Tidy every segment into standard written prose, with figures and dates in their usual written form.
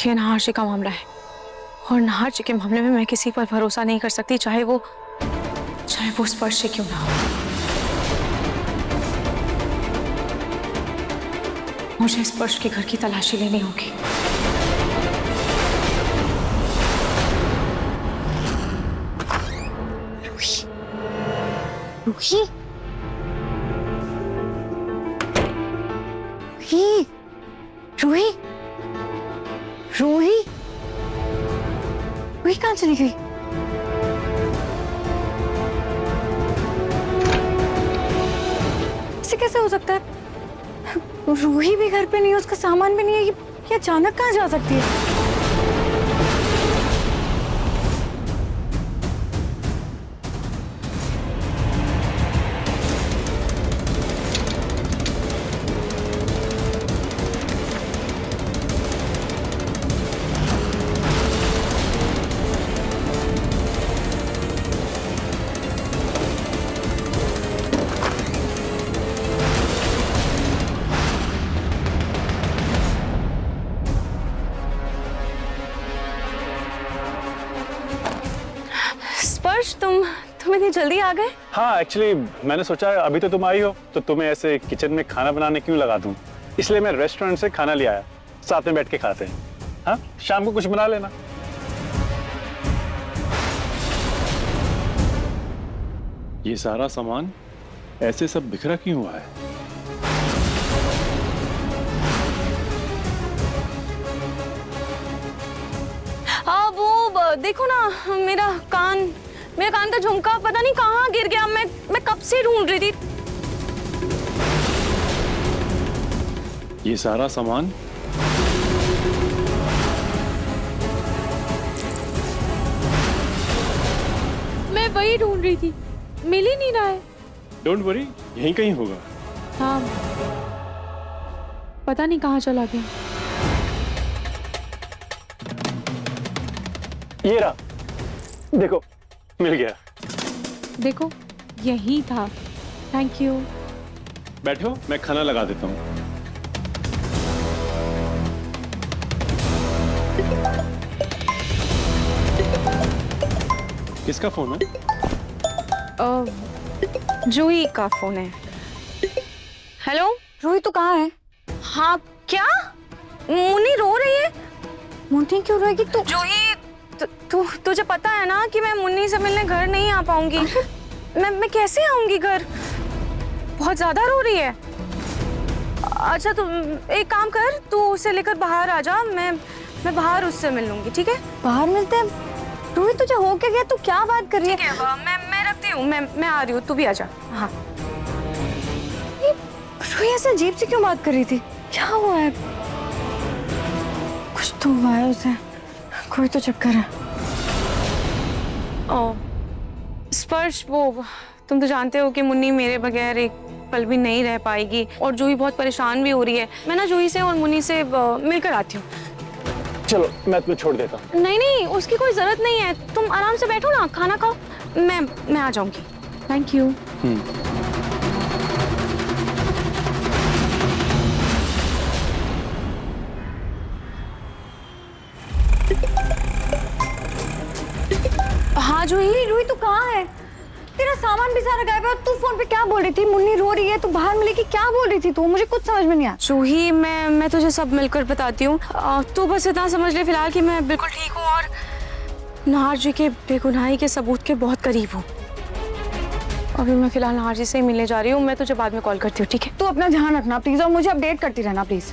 ये नाहर जी का मामला है और नाहर जी के मामले में मैं किसी पर भरोसा नहीं कर सकती, चाहे वो स्पर्श से क्यों ना हो। मुझे स्पर्श के घर की तलाशी लेनी होगी। रूही, रूही, रूही, रूही कहाँ चली गई? ऐसे कैसे हो सकता है? रूही भी घर पे नहीं है, उसका सामान भी नहीं है, ये अचानक कहाँ जा सकती है? स्पर्श, तुम इतनी जल्दी आ गए? हाँ, एक्चुअली मैंने सोचा अभी तो तुम आई हो तो तुम्हें ऐसे किचन में खाना बनाने क्यों लगा दूं, इसलिए मैं रेस्टोरेंट से खाना ले आया, साथ में बैठ के खाते हैं। हाँ, शाम को कुछ बना लेना। ये सारा सामान ऐसे सब बिखरा क्यों हुआ है? वो देखो ना, मेरा कान का झुमका पता नहीं कहाँ गिर गया। मैं कब से ढूंढ रही थी। ये सारा सामान मैं वही ढूंढ रही थी, मिल ही नहीं रहा है। डोंट वरी, यहीं कहीं होगा। हाँ, पता नहीं कहाँ चला गया। ये रहा, देखो मिल गया। देखो, यही था। Thank you. बैठो, मैं खाना लगा देता हूँ। किसका फोन है? जूही का फोन है। हेलो रूही तू कहाँ है? हाँ, क्या मुन्नी रो रही है? मुन्नी क्यों रोएगी तू? जूही, तुझे पता है ना कि मैं मुन्नी से मिलने घर नहीं आ पाऊंगी। मैं कैसे आऊंगी घर? बहुत ज्यादा रो रही है। अच्छा, तू एक काम कर, तू उसे लेकर बाहर आ जा, मैं बाहर उससे मिल लूंगी, ठीक है? बाहर मिलते हैं। रूही तुझे हो क्या गया? तू क्या बात कर रही है? ठीक है, मैं रखती हूँ, मैं आ रही हूँ, तू भी आ जा। हाँ। रूही ऐसे अजीब से क्यों बात कर रही थी? क्या हुआ है? कुछ तो हुआ है उसे, कोई तो चक्कर है। ओ स्पर्श, वो तुम तो जानते हो कि मुन्नी मेरे बगैर एक पल भी नहीं रह पाएगी और जूही बहुत परेशान भी हो रही है। मैं ना जूही से और मुन्नी से मिलकर आती हूँ। चलो, मैं तुम्हें छोड़ देता हूँ। नहीं, उसकी कोई जरूरत नहीं है, तुम आराम से बैठो ना, खाना खाओ, मैं आ जाऊंगी। Thank you. हाँ जूही। रूही तू कहाँ है? तेरा सामान भी सारा गायब है और तू फोन पे क्या बोल रही थी? मुन्नी रो रही है, तू बाहर मिलेगी, क्या बोल रही थी तू? मुझे कुछ समझ में नहीं आया। जूही, मैं तुझे सब मिलकर बताती हूँ। तू बस इतना समझ ले फिलहाल कि मैं बिल्कुल ठीक हूँ और नाहर जी के बेगुनाही के सबूत के बहुत करीब हूँ। अभी मैं फिलहाल नाहर जी से ही मिलने जा रही हूँ, मैं तुझे बाद में कॉल करती हूँ, ठीक है? तू अपना ध्यान रखना प्लीज और मुझे अपडेट करती रहना प्लीज।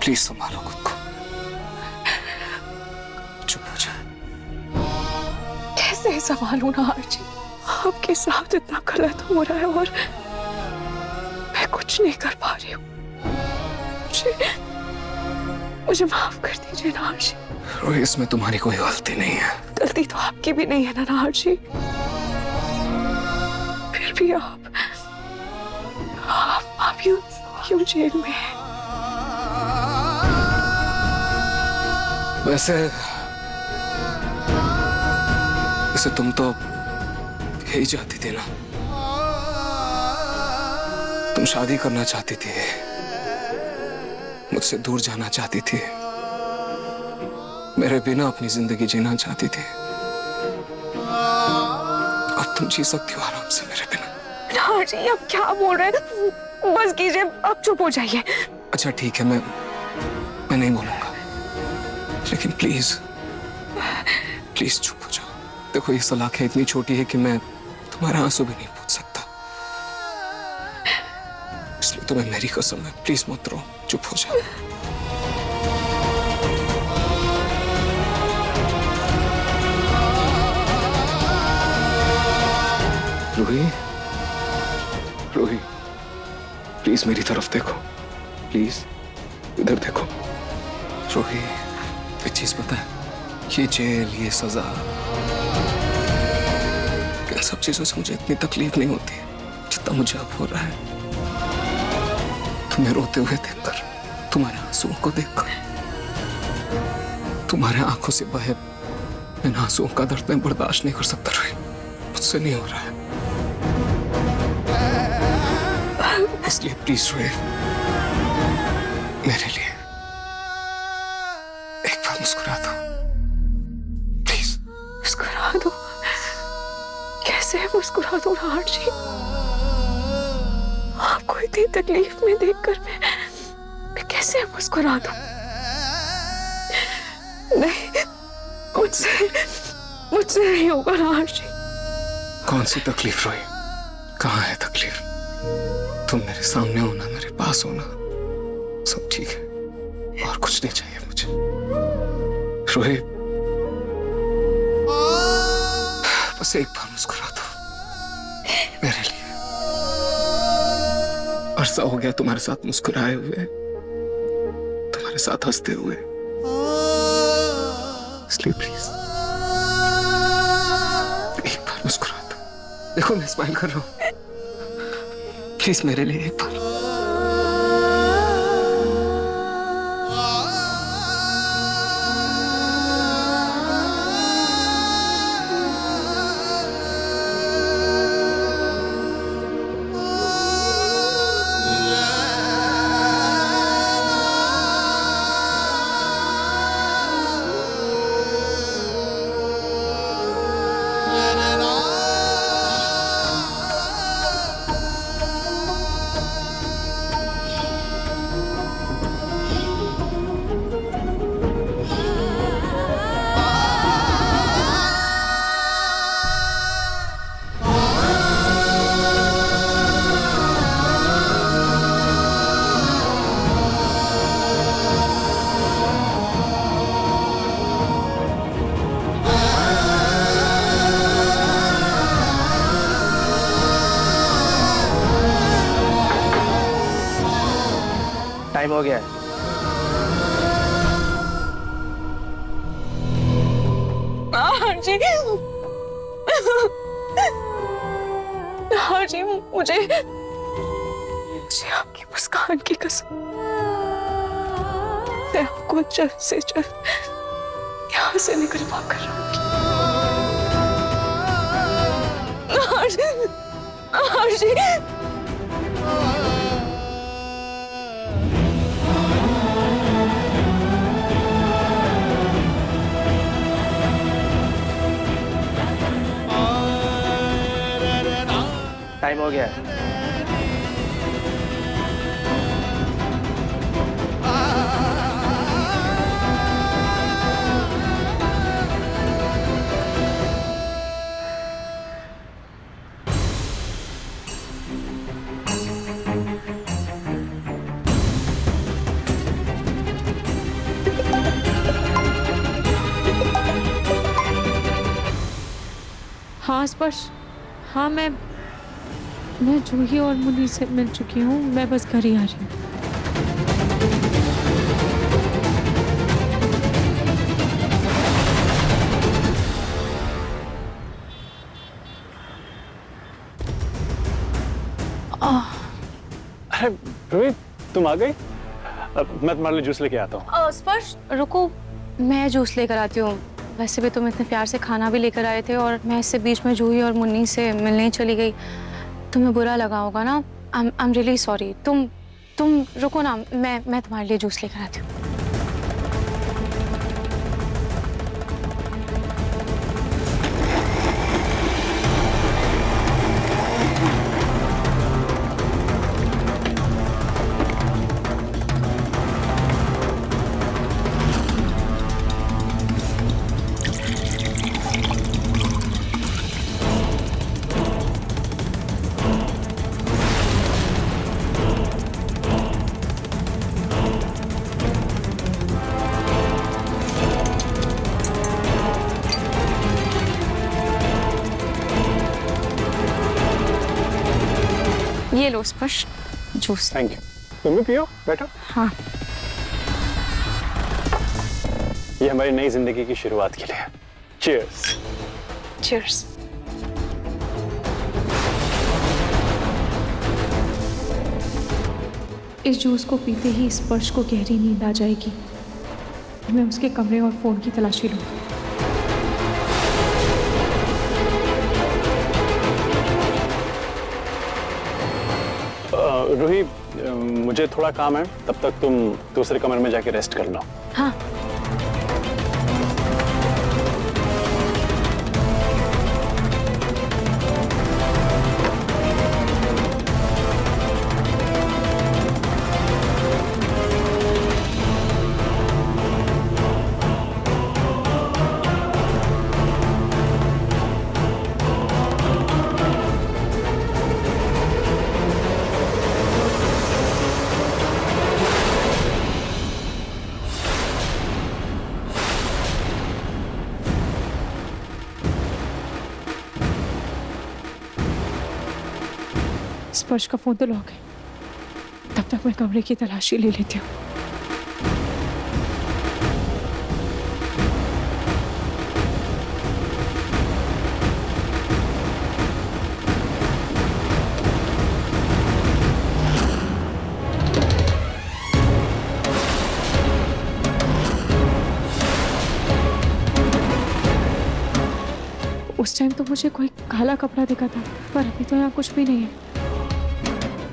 प्लीज संभालो खुद को, चुप हो जा। कैसे संभालूं नाहर जी, आपके साथ इतना गलत हो रहा है और मैं कुछ नहीं कर पा रही हूँ। मुझे माफ कर दीजिए नाहर जी। रोही, इसमें तुम्हारी कोई गलती नहीं है। गलती तो आपकी भी नहीं है ना नाहर जी। फिर भी आप यूं जेल में हैं। वैसे तुम तो यही चाहती थी ना, तुम शादी करना चाहती थी, मुझसे दूर जाना चाहती थी, मेरे बिना अपनी जिंदगी जीना चाहती थी। अब तुम जी सकती हो आराम से मेरे बिना। नाहर जी आप क्या बोल रहे हैं? बस कीजिए, आप चुप हो जाइए। अच्छा ठीक है, मैं नहीं बोलूंगा, लेकिन प्लीज प्लीज चुप हो जाओ। देखो, ये सलाखें इतनी छोटी है कि मैं तुम्हारे आंसू भी नहीं पूछ सकता, इसलिए तुम्हें मेरी कसम है, प्लीज मत रो, चुप हो जाओ। रूही, रूही, प्लीज मेरी तरफ देखो, प्लीज इधर देखो। रूही, एक चीज पता है, ये जेल, ये सजा, इन सब चीजों से मुझे इतनी तकलीफ नहीं होती जितना मुझे अब हो रहा है। तुम्हें रोते हुए देखकर, तुम्हारे आंसुओं को देखकर, तुम्हारे आंखों से बहे इन आंसुओं का दर्द मैं बर्दाश्त नहीं कर सकता रूही, मुझसे नहीं हो रहा है। इसलिए प्लीज रूही, मेरे लिए एक बार मुस्कुरा दो, प्लीज। मुस्कुरा दो? कैसे मुस्कुरा दो नाहर जी? आपको इतनी तकलीफ में देखकर मैं कैसे मुस्कुरा दूं? नहीं, मुझसे नहीं होगा नाहर जी। कौन सी तकलीफ रोही? कहाँ है तकलीफ? तुम मेरे सामने होना, मेरे पास होना, सब ठीक है, और कुछ नहीं चाहिए मुझे। रोही, बस एक बार मुस्कुरा दो मेरे लिए। अरसा हो गया तुम्हारे साथ मुस्कुराए हुए, तुम्हारे साथ हंसते हुए, इसलिए प्लीज एक बार मुस्कुरा दो। देखो मैं स्माइल कर रहा हूं, प्लीज मेरे लिए एक बार। टाइम हो गया है। नाहर जी, नाहर जी, मुझे आपकी मुस्कान की कसम, मैं आपको जल्द से जल्द यहाँ से निकलवा कर रहूंगी। नाहर जी, नाहर जी। टाइम हो गया है। हाँ स्पर्श, हाँ मैं जूही और मुन्नी से मिल चुकी हूँ, मैं बस घर ही आ रही हूँ। अरे रोहित, तुम आ गई? मैं तुम्हारे लिए जूस लेके आता हूँ। स्पर्श रुको, मैं जूस लेकर आती हूँ। वैसे भी तुम इतने प्यार से खाना भी लेकर आए थे और मैं इससे बीच में जूही और मुन्नी से मिलने ही चली गई। तुम्हें बुरा लगा होगा ना। I am really sorry. तुम रुको ना, मैं तुम्हारे लिए जूस लेकर आती हूँ। ये लो स्पर्श जूस। Thank you. तुम भी पियो, बैठो। हाँ। ये हमारी नई जिंदगी की शुरुआत के लिए। चीयर्स। चीयर्स। इस जूस को पीते ही स्पर्श को गहरी नींद आ जाएगी। मैं उसके कमरे और फोन की तलाशी लूँ। रूही, मुझे थोड़ा काम है, तब तक तुम दूसरे कमरे में जाके रेस्ट कर लो। हाँ। स्पर्श का फोन तो लॉक है। तब तक मैं कमरे की तलाशी ले लेती हूँ। उस टाइम तो मुझे कोई काला कपड़ा दिखा था, पर अभी तो यहाँ कुछ भी नहीं है।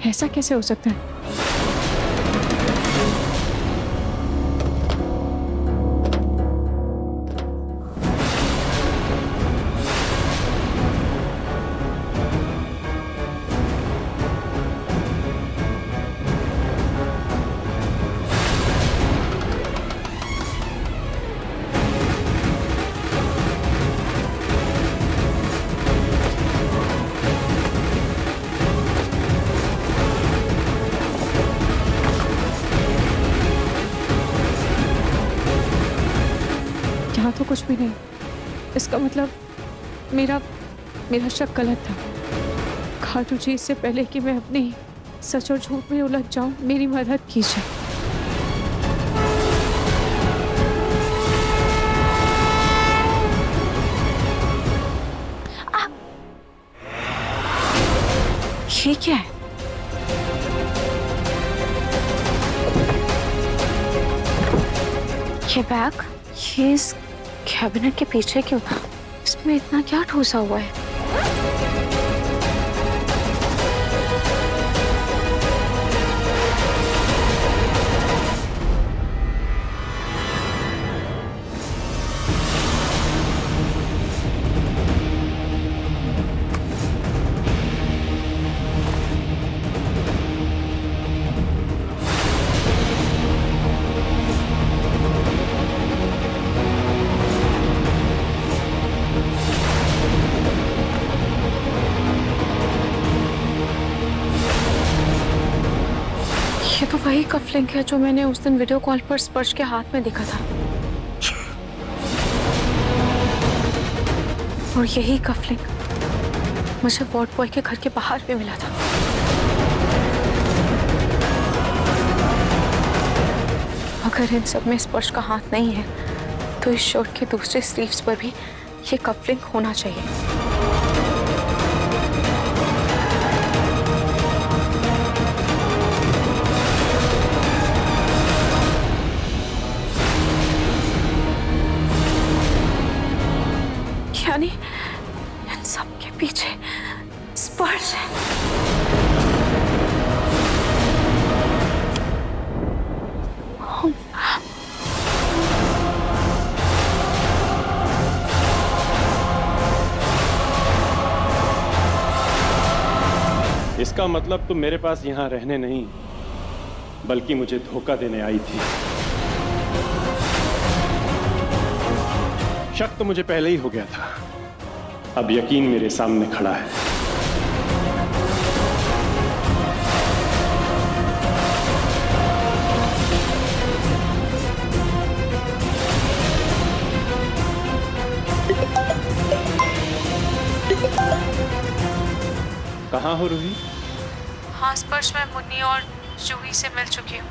ऐसा कैसे हो सकता है? यहाँ तो कुछ भी नहीं। इसका मतलब मेरा शक गलत था। खाटू जी, इससे पहले कि मैं अपनी सच और झूठ में उलझ जाऊं, मेरी मदद कीजिए। ये क्या है? ये बैग, ये इस कैबिनेट के पीछे क्यों था? इसमें इतना क्या ठूसा हुआ है? ये तो वही कफलिंग है जो मैंने उस दिन वीडियो कॉल पर स्पर्श के हाथ में देखा था। और यही कफलिंग मुझे वार्ड बॉय के घर के बाहर भी मिला था। अगर इन सब में स्पर्श का हाथ नहीं है तो इस शर्ट के दूसरे स्लीव्स पर भी ये कफलिंग होना चाहिए। यानी इन सब के पीछे स्पर्श है। इसका मतलब तुम मेरे पास यहाँ रहने नहीं बल्कि मुझे धोखा देने आई थी। शक तो मुझे पहले ही हो गया था, अब यकीन मेरे सामने खड़ा है। कहाँ हो रूही? हाँ स्पर्श, मैं मुन्नी और जूही से मिल चुकी हूँ।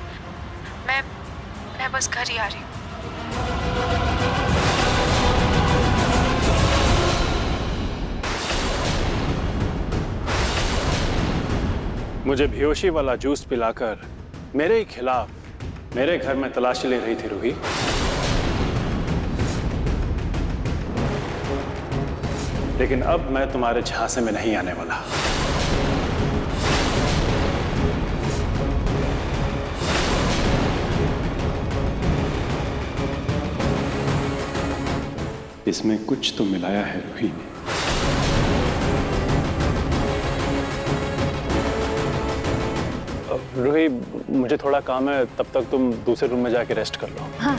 मैं बस घर ही आ रही हूँ। मुझे बेहोशी वाला जूस पिलाकर मेरे ही खिलाफ मेरे घर में तलाशी ले रही थी रूही। लेकिन अब मैं तुम्हारे झांसे में नहीं आने वाला। इसमें कुछ तो मिलाया है रूही ने। रूही, मुझे थोड़ा काम है, तब तक तुम दूसरे रूम में जाके रेस्ट कर लो। हाँ।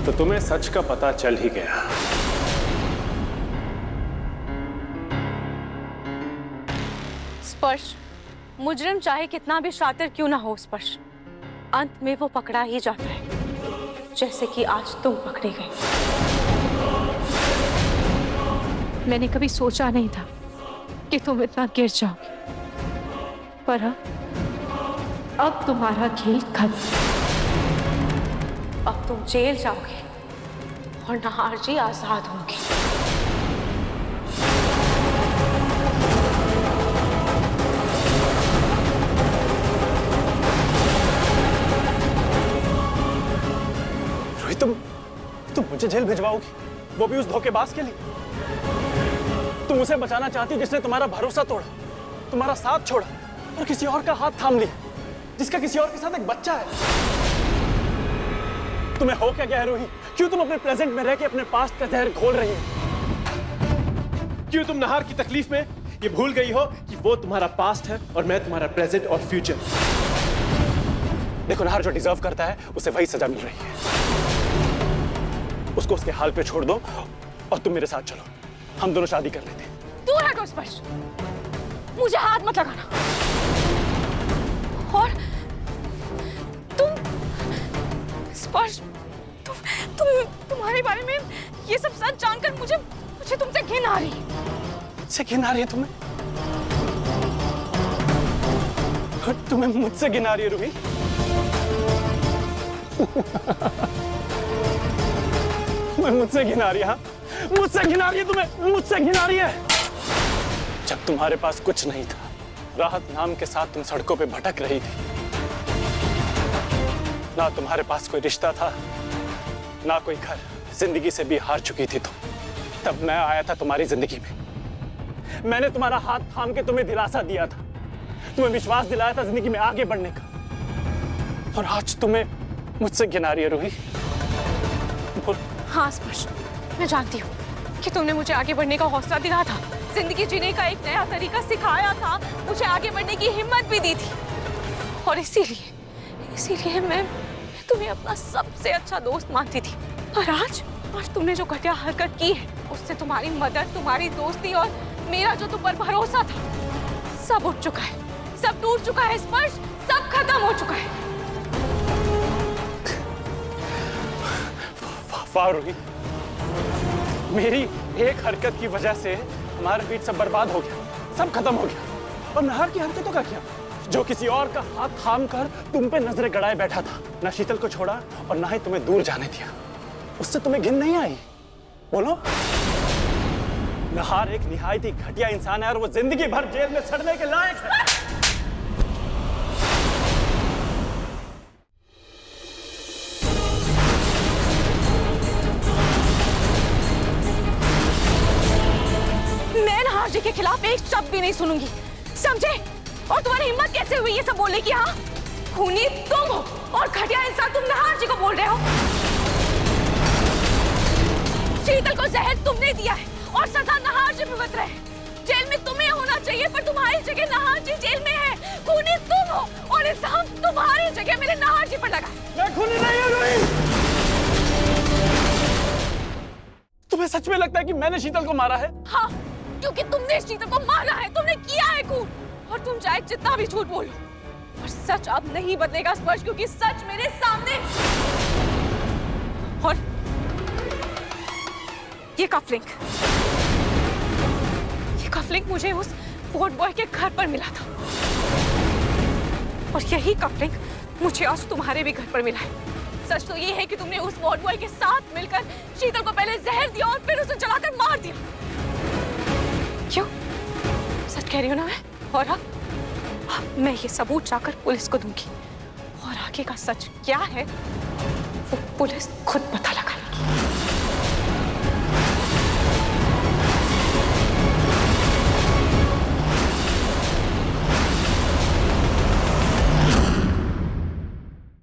तो तुम्हें सच का पता चल ही गया। स्पर्श, मुजरिम चाहे कितना भी शातिर क्यों ना हो स्पर्श, अंत में वो पकड़ा ही जाता है, जैसे कि आज तुम पकड़े गए। मैंने कभी सोचा नहीं था कि तुम इतना गिर जाओगे, पर अब तुम्हारा खेल खत्म। अब तुम जेल जाओगे और नहार जी आजाद होंगे। रोहित, तुम मुझे जेल भिजवाओगी, वो भी उस धोखेबाज के लिए? तुम उसे बचाना चाहती जिसने तुम्हारा भरोसा तोड़ा, तुम्हारा साथ छोड़ा और किसी और का हाथ थाम लिया, जिसका किसी और के साथ एक बच्चा है। तुम्हें हो क्या गया है रूही? क्यों तुम अपने प्रेजेंट में रह के अपने पास्ट का जहर घोल रही हो? क्यों तुम नहार की तकलीफ में ये भूल गई हो कि वो तुम्हारा पास्ट है और मैं तुम्हारा प्रेजेंट और फ्यूचर? देखो, नहार जो डिजर्व करता है उसे वही सजा मिल रही है। उसको उसके हाल पे छोड़ दो और तुम मेरे साथ चलो, हम दोनों शादी कर लेते हैं। दूर हटो स्पर्श, मुझे हाथ मत लगाना। और तुम स्पर्श, तुम्हारे बारे में ये सब सच जानकर मुझे तुमसे घिन आ रही है। मुझसे घिन आ रही है तुम्हें? और तुम्हें मुझसे घिन आ रही है रूही? तुम्हें मुझसे घिन आ रही है? हाँ, मुझसे घिन आ रही है तुम्हें? मुझसे घिन आ रही है? जब तुम्हारे पास कुछ नहीं था, राहत नाम के साथ तुम सड़कों पे भटक रही थी, ना तुम्हारे पास कोई रिश्ता था, ना कोई घर, जिंदगी से भी हार चुकी थी तुम। तब मैं आया था तुम्हारी जिंदगी में। मैंने तुम्हारा हाथ थाम के तुम्हें दिलासा दिया था, तुम्हें विश्वास दिलाया था जिंदगी में आगे बढ़ने का। और आज तुम्हें मुझसे घिन आ रही है रूही? बोल। हाँ स्पर्श, मैं जानती हूँ कि तुमने मुझे आगे बढ़ने का हौसला दिया था, जिंदगी जीने का एक नया तरीका सिखाया था, मुझे आगे बढ़ने की हिम्मत भी दी थी। और इसीलिए मैं तुम्हें अपना सबसे अच्छा दोस्त मानती थी। और आज तुमने जो घटिया हरकत की है, उससे तुम्हारी मदद, तुम्हारी दोस्ती और मेरा जो तुम पर भरोसा था, सब उठ चुका है, सब टूट चुका है स्पर्श, सब खत्म हो चुका है। वाह रूही, मेरी एक हरकत की वजह से हमारे बीच सब बर्बाद हो गया, सब खत्म हो गया। और नहार की हरकतों का क्या? जो किसी और का हाथ थाम कर तुम पे नजरें गड़ाए बैठा था, ना शीतल को छोड़ा और ना ही तुम्हें दूर जाने दिया, उससे तुम्हें घिन नहीं आई? बोलो। नहार एक निहायत ही घटिया इंसान है और वो जिंदगी भर जेल में सड़ने के लायक है। जी के खिलाफ एक शब्द भी नहीं सुनूंगी, समझे? और तुम्हारी हिम्मत कैसे हुई ये सब बोलने की? हाँ, खूनी तुम हो और घटिया इंसान तुम नहार जी को बोल रहे हो। शीतल को जहर तुमने दिया है और सजा नहार जी भुगत रहे हैं। जेल में तुम्हें होना चाहिए पर तुम्हारी जगह नहार जी जेल में है। खूनी तुम हो और इल्जाम तुम्हारी जगह मेरे नहार जी पर लगा है। मैं खूनी नहीं हूं रूही। तुम्हें सच में लगता है कि मैंने शीतल को मारा है? हाँ, क्योंकि तुमने शीतल को मारा है, तुमने किया है खून। और तुम चाहे जितना भी झूठ बोलो, और सच अब नहीं बदलेगा स्पर्श, क्योंकि सच मेरे सामने। और ये कफलिंग मुझे उस वार्ड बॉय के घर पर मिला था, और यही कफलिंग मुझे आज तुम्हारे भी घर पर मिला है। सच तो ये है कि तुमने उस वार्ड बॉय के साथ मिलकर शीतल को पहले जहर दिया और फिर उसे जलाकर मार दिया। क्यों? सच कह रही हूँ ना मैं? और अब मैं ये सबूत जाकर पुलिस को दूंगी, और आगे का सच क्या है वो पुलिस खुद पता लगा।